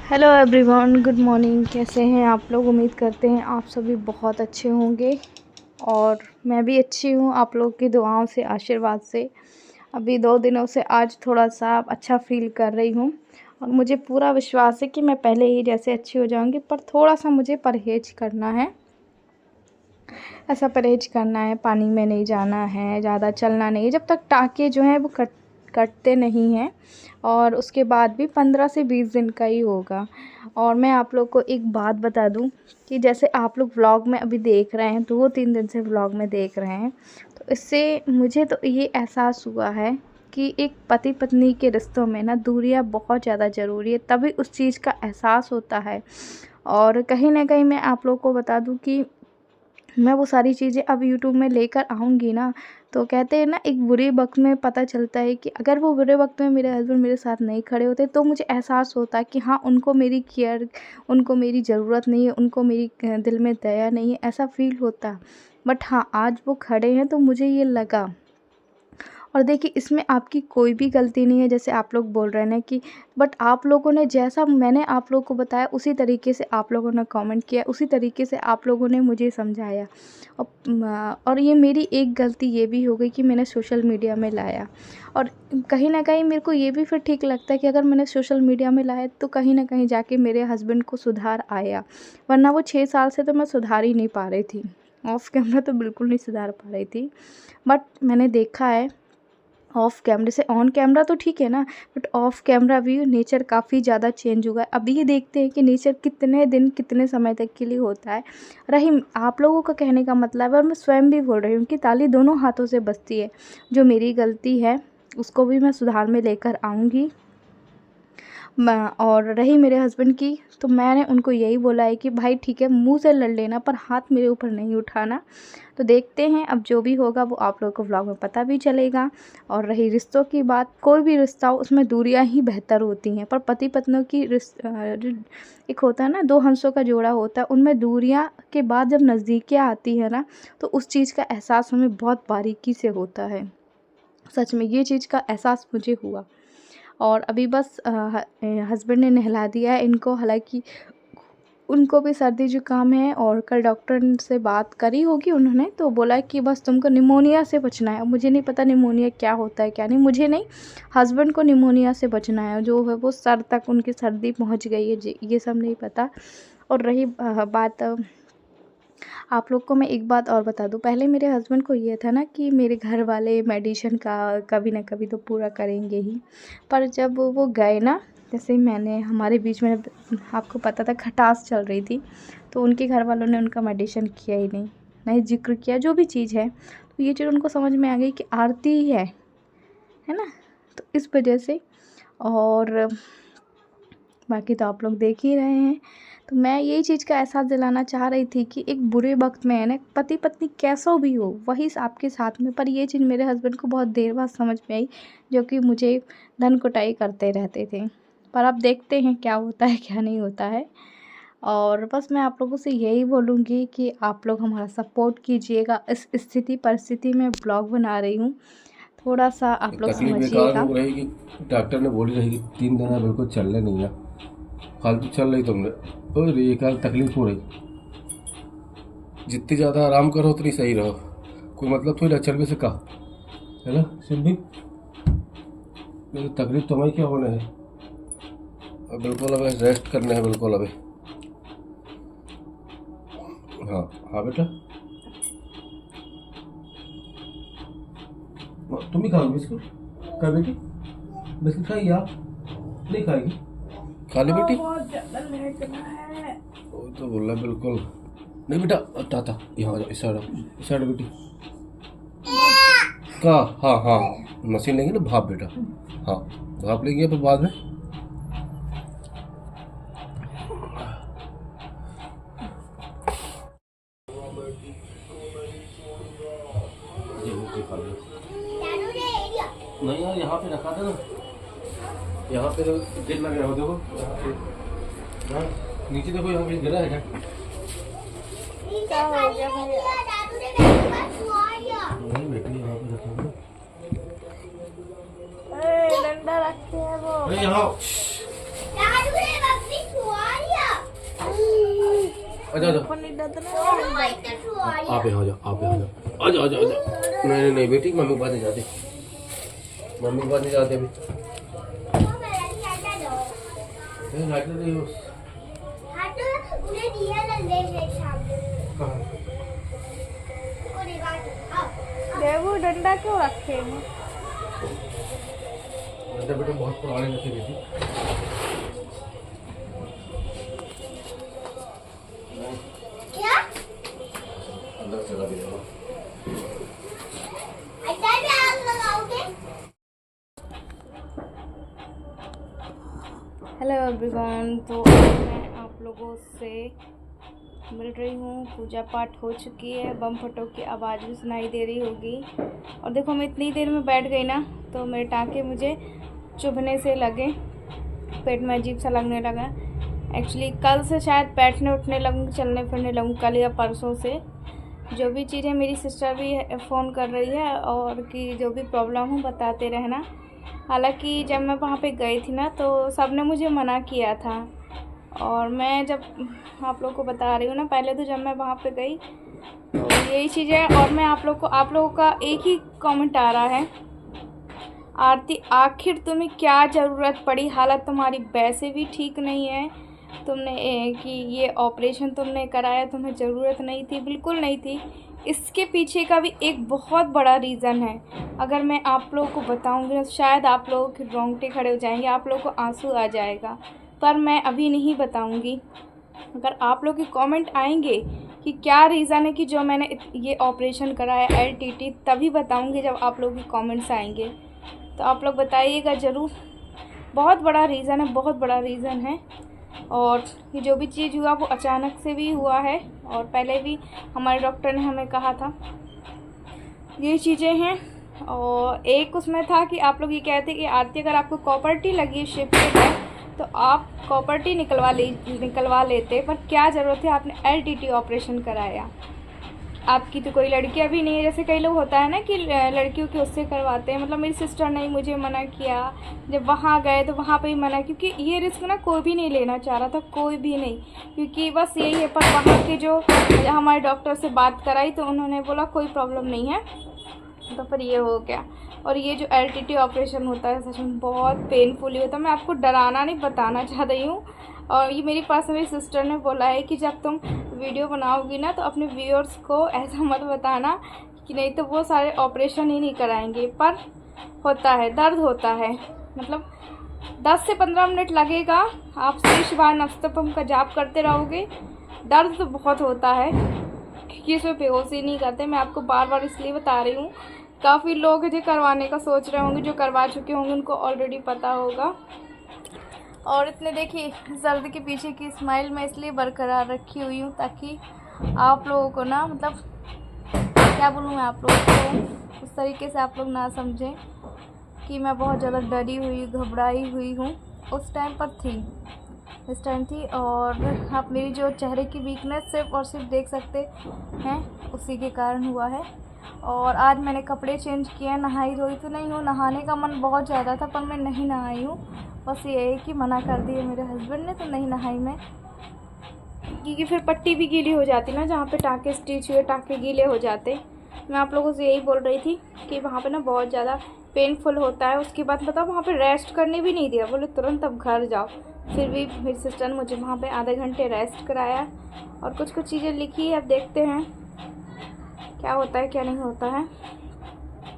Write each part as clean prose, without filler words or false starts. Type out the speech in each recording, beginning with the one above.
Hello everyone, good morning. कैसे हैं आप लोग? उम्मीद करते हैं आप सभी बहुत अच्छे होंगे और मैं भी अच्छी हूँ आप लोग की दुआओं से, आशीर्वाद से। अभी 2 दिनों से आज थोड़ा सा अच्छा फ़ील कर रही हूँ और मुझे पूरा विश्वास है कि मैं पहले ही जैसे अच्छी हो जाऊँगी, पर थोड़ा सा मुझे परहेज़ करना है। ऐसा परहेज़ करना है, पानी में नहीं जाना है, ज़्यादा चलना नहीं है जब तक टाँके जो हैं वो कटते नहीं हैं, और उसके बाद भी 15 से 20 दिन का ही होगा। और मैं आप लोग को एक बात बता दूं कि जैसे आप लोग व्लॉग में अभी देख रहे हैं, 2-3 दिन से व्लॉग में देख रहे हैं, तो इससे मुझे तो ये एहसास हुआ है कि एक पति पत्नी के रिश्तों में ना दूरियां बहुत ज़्यादा ज़रूरी है, तभी उस चीज़ का एहसास होता है। और कहीं ना कहीं मैं आप लोग को बता दूं कि मैं वो सारी चीज़ें अब यूट्यूब में लेकर आऊँगी ना, तो कहते हैं ना, एक बुरे वक़्त में पता चलता है कि अगर वो बुरे वक़्त में मेरे हस्बैंड मेरे साथ नहीं खड़े होते, तो मुझे एहसास होता है कि हाँ, उनको मेरी केयर, उनको मेरी ज़रूरत नहीं है, उनको मेरी दिल में दया नहीं है, ऐसा फ़ील होता। बट हाँ, आज वो खड़े हैं तो मुझे ये लगा। और देखिए, इसमें आपकी कोई भी गलती नहीं है, जैसे आप लोग बोल रहे हैं ना कि, बट आप लोगों ने जैसा मैंने आप लोगों को बताया उसी तरीके से आप लोगों ने कमेंट किया, उसी तरीके से आप लोगों ने मुझे समझाया। और ये मेरी एक गलती ये भी हो गई कि मैंने सोशल मीडिया में लाया। और कहीं न कहीं मेरे को ये भी फिर ठीक लगता है कि अगर मैंने सोशल मीडिया में लाया तो कहीं न कहीं जाके मेरे हस्बैंड को सुधार आया, वरना वो 6 साल से तो मैं सुधार ही नहीं पा रही थी। ऑफ कैमरा तो बिल्कुल नहीं सुधार पा रही थी। बट मैंने देखा है, ऑफ़ कैमरे से ऑन कैमरा तो ठीक है ना, बट ऑफ़ कैमरा भी नेचर काफ़ी ज़्यादा चेंज हुआ है। अभी ये देखते हैं कि नेचर कितने दिन, कितने समय तक के लिए होता है। रही आप लोगों का कहने का मतलब है, और मैं स्वयं भी बोल रही हूँ कि ताली दोनों हाथों से बजती है। जो मेरी गलती है, उसको भी मैं सुधार में लेकर आऊँगी। और रही मेरे हस्बैंड की, तो मैंने उनको यही बोला है कि भाई ठीक है, मुँह से लड़ लेना, पर हाथ मेरे ऊपर नहीं उठाना। तो देखते हैं, अब जो भी होगा वो आप लोगों को व्लॉग में पता भी चलेगा। और रही रिश्तों की बात, कोई भी रिश्ता हो उसमें दूरियां ही बेहतर होती हैं, पर पति पत्नियों की एक होता है ना, 2 हंसों का जोड़ा होता है, उनमें दूरियां के बाद जब नज़दीकियाँ आती है ना, तो उस चीज़ का एहसास हमें बहुत बारीकी से होता है। सच में ये चीज़ का एहसास मुझे हुआ। और अभी बस हस्बैंड ने नहला दिया है इनको, हालांकि उनको भी सर्दी जुकाम है, और कल डॉक्टर से बात करी होगी उन्होंने, तो बोला कि बस तुमको निमोनिया से बचना है। मुझे नहीं पता निमोनिया क्या होता है क्या नहीं, मुझे नहीं, हस्बैंड को निमोनिया से बचना है, जो है वो सर तक उनकी सर्दी पहुंच गई है, ये सब नहीं पता। और रही बात, आप लोग को मैं एक बात और बता दूं, पहले मेरे हस्बैंड को ये था ना कि मेरे घर वाले मेडिसिन का कभी ना कभी तो पूरा करेंगे ही, पर जब वो गए ना, जैसे मैंने, हमारे बीच में आपको पता था खटास चल रही थी, तो उनके घर वालों ने उनका मेडिसिन किया ही नहीं, नहीं जिक्र किया जो भी चीज़ है। तो ये चीज़ उनको समझ में आ गई कि आरती ही है ना, तो इस वजह से। और बाकी तो आप लोग देख ही रहे हैं। तो मैं यही चीज़ का एहसास दिलाना चाह रही थी कि एक बुरे वक्त में है ना, पति पत्नी कैसा भी हो वही आपके साथ में, पर ये चीज़ मेरे हस्बैंड को बहुत देर बाद समझ में आई, जो कि मुझे धन कुटाई करते रहते थे। पर अब देखते हैं क्या होता है क्या नहीं होता है। और बस मैं आप लोगों से यही बोलूँगी कि आप लोग हमारा सपोर्ट कीजिएगा। इस स्थिति परिस्थिति में ब्लॉग बना रही हूँ, थोड़ा सा आप लोग तकलीफ ये कारण समझिएगा। हो रही कि डॉक्टर ने बोली रही कि 3 दिन है बिल्कुल चलने नहीं है, फालतू चल रही तुमने, और ये कारण तकलीफ हो रही। जितनी ज़्यादा आराम करो उतनी सही रहो, कोई मतलब थोड़ी ना चलने से कहा, है ना सिंधी। तकलीफ तो हमें क्या होने है, अब बिल्कुल हमें रेस्ट करने हैं बिल्कुल अभी। हाँ हाँ बेटा, तुम भी खाओ बिस्कुट, क्या बेटी बिस्कुट खाएगी आप, नहीं खाएगी, खा ले बेटी। वो तो बोल रहा बिल्कुल नहीं बेटा, ताता यहाँ इस साइड बेटी का। हाँ हाँ, मशीन लेंगे ना भाप बेटा, हाँ भाप लेंगे फिर बाद में। नहीं यार, यहाँ पे रखा था ना, यहाँ पे गिर लग रहा हो, देखो यहाँ पे, हाँ नीचे देखो, यहाँ पे गिरा है क्या? नहीं बेटी, यहाँ पे रखा है। डंडा रखते हैं वो। अरे यहाँ आजा आजा ऊपर नहीं डरना। आप यहाँ आ जाओ, आप यहाँ आ जाओ, आजा आजा आजा। नहीं नहीं बेटी, मम्मी के पास नहीं जाते, मम्मी के पास नहीं जाते अभी। लाइट नहीं हो कहाँ? देखो डंडा क्यों रखे हैं? बेटा बहुत पुराने नशे बेटी। क्या? अंदर चला भी जाओ। अच्छा भी आग लगाओगे? हेलो एवरीवन, तो मैं आप लोगों से मिल रही हूँ। पूजा पाठ हो चुकी है, बम फटों की आवाज़ भी सुनाई दे रही होगी। और देखो मैं इतनी देर में बैठ गई ना, तो मेरे टाँके मुझे चुभने से लगे, पेट में अजीब सा लगने लगा। एक्चुअली कल से शायद बैठने उठने लगूँ, चलने फिरने लगूँ, कल या परसों से। जो भी चीज़ें मेरी सिस्टर भी फ़ोन कर रही है और कि जो भी प्रॉब्लम हो बताते रहना। हालांकि जब मैं वहाँ पे गई थी ना, तो सब ने मुझे मना किया था। और मैं जब आप लोगों को बता रही हूँ ना, पहले तो जब मैं वहाँ पे गई तो यही चीज़ें। और मैं आप लोगों का एक ही कमेंट आ रहा है, आरती आखिर तुम्हें क्या ज़रूरत पड़ी? हालत तुम्हारी वैसे भी ठीक नहीं है, तुमने कि ये ऑपरेशन तुमने कराया, तुम्हें ज़रूरत नहीं थी, बिल्कुल नहीं थी। इसके पीछे का भी एक बहुत बड़ा रीज़न है। अगर मैं आप लोगों को बताऊंगी ना, शायद आप लोगों के रोंगटे खड़े हो जाएंगे, आप लोगों को आंसू आ जाएगा, पर मैं अभी नहीं बताऊंगी। अगर आप लोग के कमेंट आएंगे कि क्या रीज़न है कि जो मैंने ये ऑपरेशन कराया LTT, तभी बताऊंगी जब आप लोगों के कमेंट्स आएंगे। तो आप लोग बताइएगा ज़रूर। बहुत बड़ा रीज़न है, बहुत बड़ा रीज़न है। और ये जो भी चीज़ हुआ वो अचानक से भी हुआ है, और पहले भी हमारे डॉक्टर ने हमें कहा था ये चीज़ें हैं। और एक उसमें था कि आप लोग ये कहते कि आरती अगर आपको कॉपर्टी लगी है शिप के टाइम, तो आप कॉपर्टी निकलवा लेते, पर क्या ज़रूरत है, आपने LTT ऑपरेशन कराया। आपकी तो कोई लड़की अभी नहीं है, जैसे कई लोग होता है ना कि लड़कियों के उससे करवाते हैं। मतलब मेरी सिस्टर ने मुझे मना किया, जब वहाँ गए तो वहाँ पे ही मना, क्योंकि ये रिस्क ना कोई भी नहीं लेना चाह रहा था, कोई भी नहीं, क्योंकि बस यही है। पर वहाँ के जो हमारे डॉक्टर से बात कराई तो उन्होंने बोला कोई प्रॉब्लम नहीं है, तो फिर ये हो गया। और ये जो LTT ऑपरेशन होता है सच में बहुत पेनफुल होता है। मैं आपको डराना नहीं बताना चाह रही हूँ। और ये मेरी पास मेरी सिस्टर ने बोला है कि जब तुम वीडियो बनाओगी ना, तो अपने व्यूअर्स को ऐसा मत बताना कि नहीं तो वो सारे ऑपरेशन ही नहीं कराएंगे। पर होता है, दर्द होता है, मतलब 10 से 15 मिनट लगेगा। आप श्री शिवाय नमस्तपम का जाप करते रहोगे, दर्द तो बहुत होता है, क्योंकि इसमें बेहोशी नहीं करते। मैं आपको बार बार इसलिए बता रही हूँ, काफ़ी लोग जो करवाने का सोच रहे होंगे, जो करवा चुके होंगे, उनको ऑलरेडी पता होगा। और इतने देखिए जल्द के पीछे की स्माइल मैं इसलिए बरकरार रखी हुई हूँ ताकि आप लोगों को ना, मतलब क्या बोलूँ मैं, आप लोगों को उस तरीके से आप लोग ना समझें कि मैं बहुत ज़्यादा डरी हुई, घबराई हुई हूँ। उस टाइम पर थी, इस टाइम थी। और आप मेरी जो चेहरे की वीकनेस सिर्फ और सिर्फ देख सकते हैं, उसी के कारण हुआ है। और आज मैंने कपड़े चेंज किए हैं, नहाई धोई तो नहीं हूँ, नहाने का मन बहुत ज़्यादा था पर मैं नहीं नहाई हूँ। बस ये है कि मना कर दिए मेरे हस्बैंड ने, तो नहीं नहाई मैं, क्योंकि फिर पट्टी भी गीली हो जाती ना, जहाँ पे टाँके स्टिच हुए टाँके गीले हो जाते। मैं आप लोगों से यही बोल रही थी कि वहाँ पे ना बहुत ज़्यादा पेनफुल होता है। उसके बाद पता वहाँ पे रेस्ट करने भी नहीं दिया, बोले तुरंत अब घर जाओ। फिर भी मेरी सिस्टर ने मुझे वहाँ पे आधे घंटे रेस्ट कराया और कुछ कुछ चीज़ें लिखी। अब देखते हैं क्या होता है क्या नहीं होता है।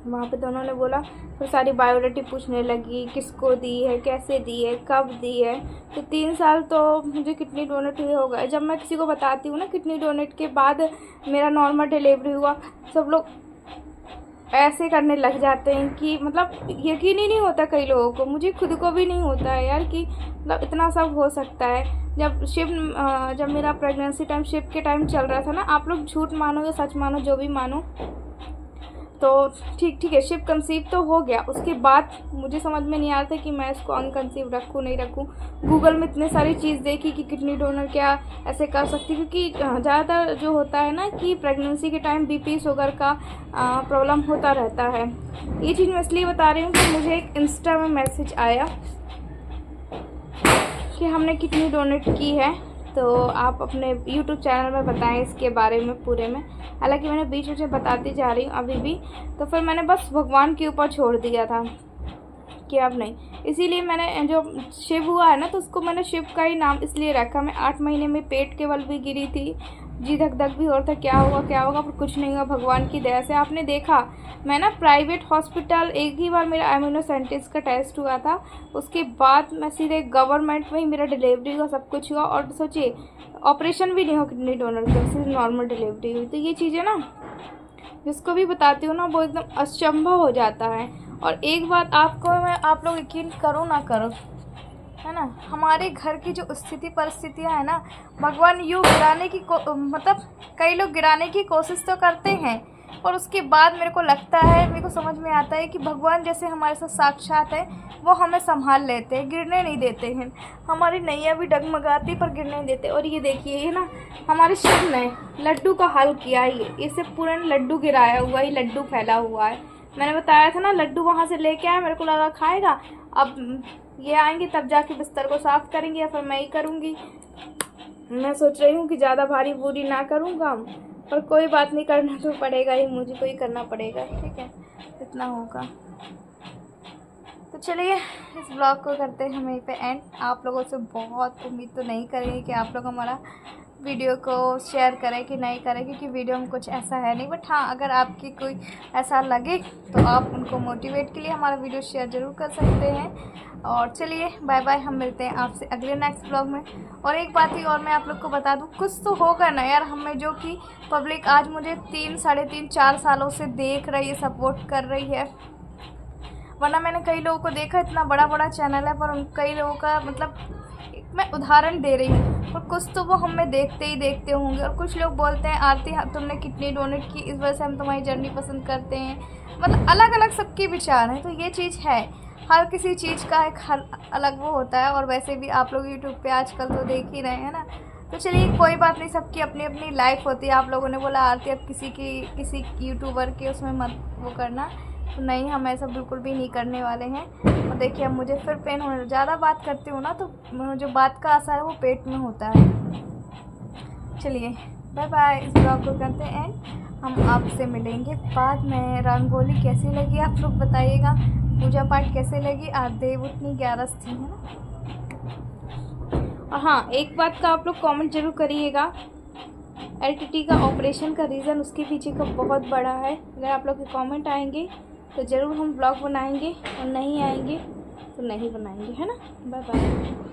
वहाँ पे दोनों ने बोला, फिर सारी बायोडाटा पूछने लगी, किसको दी है, कैसे दी है, कब दी है। तो 3 साल तो मुझे किडनी डोनेट हुए हो गए। जब मैं किसी को बताती हूँ ना किडनी डोनेट के बाद मेरा नॉर्मल डिलीवरी हुआ, सब लोग ऐसे करने लग जाते हैं कि मतलब यकीन ही नहीं होता कई लोगों को, मुझे खुद को भी नहीं होता है यार कि मतलब इतना सब हो सकता है। जब मेरा प्रेगनेंसी टाइम शिप के टाइम चल रहा था ना, आप लोग झूठ मानो या सच मानो जो भी मानो, तो ठीक है शिप कंसीव तो हो गया। उसके बाद मुझे समझ में नहीं आ रहा था कि मैं इसको अनकंसीव रखूँ नहीं रखूँ। गूगल में इतने सारी चीज़ देखी कि किडनी डोनर क्या ऐसे कर सकती, क्योंकि ज़्यादातर जो होता है ना कि प्रेगनेंसी के टाइम BP शुगर का प्रॉब्लम होता रहता है। ये चीज़ मैं इसलिए बता रही हूँ कि मुझे एक इंस्टा में मैसेज आया कि हमने किडनी डोनेट की है, तो आप अपने यूट्यूब चैनल में बताएं इसके बारे में पूरे में। हालांकि मैंने बीच बीच में बताती जा रही हूँ अभी भी, तो फिर मैंने बस भगवान के ऊपर छोड़ दिया था कि अब नहीं। इसीलिए मैंने जो शिव हुआ है ना, तो उसको मैंने शिव का ही नाम इसलिए रखा। मैं 8 महीने में पेट के बल भी गिरी थी, जी धक धक भी हो रहा था क्या होगा, पर कुछ नहीं हुआ भगवान की दया से। आपने देखा मैं ना प्राइवेट हॉस्पिटल, एक ही बार मेरा इम्यूनोसेंटिस का टेस्ट हुआ था, उसके बाद मैं सीधे गवर्नमेंट में ही मेरा डिलीवरी हुआ, सब कुछ हुआ। और सोचिए ऑपरेशन भी नहीं हुआ किडनी डोनर का, सिर्फ नॉर्मल डिलीवरी हुई। तो ये चीज़ें ना जिसको भी बताती हूँ ना वो एकदम अचंभव हो जाता है। और एक बात आपको मैं, आप लोग यकीन करो ना करो, है ना, हमारे घर की जो स्थिति परिस्थितियाँ है ना, भगवान यूँ गिराने की मतलब कई लोग गिराने की कोशिश तो करते हैं, और उसके बाद मेरे को लगता है, मेरे को समझ में आता है कि भगवान जैसे हमारे साथ साक्षात है, वो हमें संभाल लेते हैं, गिरने नहीं देते हैं। हमारी नैया भी डगमगाती पर गिरने नहीं देते। और ये देखिए, ये ना हमारे शिव ने लड्डू का हल किया है, इसे पूरा लड्डू गिराया हुआ है, लड्डू फैला हुआ है। मैंने बताया था ना, लड्डू वहाँ से लेके आया, मेरे को लगा खाएगा, अब ये आएंगे तब जाके बिस्तर को साफ़ करेंगे, या फिर मैं ही करूँगी। मैं सोच रही हूँ कि ज़्यादा भारी पूरी ना करूँ काम, पर कोई बात नहीं, करना तो पड़ेगा ही, मुझे को ही करना पड़ेगा, ठीक है, इतना होगा। तो चलिए इस ब्लॉग को करते हैं हम यहीं पे एंड। आप लोगों से बहुत उम्मीद तो नहीं करेंगे कि आप लोग हमारा वीडियो को शेयर करें कि नहीं करें, क्योंकि वीडियो में कुछ ऐसा है नहीं। बट हाँ, अगर आपकी कोई ऐसा लगे तो आप उनको मोटिवेट के लिए हमारा वीडियो शेयर ज़रूर कर सकते हैं। और चलिए बाय बाय, हम मिलते हैं आपसे अगले नेक्स्ट ब्लॉग में। और एक बात ही और मैं आप लोग को बता दूं, कुछ तो होगा ना यार हमें, जो कि पब्लिक आज मुझे 3, साढ़े 3, 4 सालों से देख रही है, सपोर्ट कर रही है। वरना मैंने कई लोगों को देखा, इतना बड़ा चैनल है, पर उन कई लोगों का मतलब मैं उदाहरण दे रही हूँ, पर कुछ तो वो हमें देखते ही देखते होंगे। और कुछ लोग बोलते हैं आरती तुमने कितनी डोनेट की, इस वजह से हम तुम्हारी जर्नी पसंद करते हैं। मतलब अलग अलग सबके विचार हैं, तो ये चीज़ है, हर किसी चीज़ का एक अलग वो होता है। और वैसे भी आप लोग यूट्यूब पे आजकल तो देख ही रहे हैं ना। तो चलिए कोई बात नहीं, सबकी अपनी अपनी लाइफ होती है। आप लोगों ने बोला आरती अब किसी यूट्यूबर के उसमें मत वो करना, तो नहीं, हम ऐसा बिल्कुल भी नहीं करने वाले हैं। और देखिए अब मुझे फिर पेन होने, ज़्यादा बात करती हूँ ना, तो जो बात का असर है वो पेट में होता है। चलिए बाय बाय, इस ब्लॉग को करते हैं एंड। हम आपसे मिलेंगे बाद में। रंगोली कैसी लगी आप लोग बताइएगा, पूजा पाठ कैसे लगी, आज देव उतनी 11 थी, है ना। और हाँ, एक बात का आप लोग कमेंट जरूर करिएगा, LTT का ऑपरेशन का रीज़न उसके पीछे का बहुत बड़ा है। अगर आप लोग के कमेंट आएंगे तो ज़रूर हम ब्लॉग बनाएंगे, और नहीं आएंगे तो नहीं बनाएंगे, है ना। Bye bye.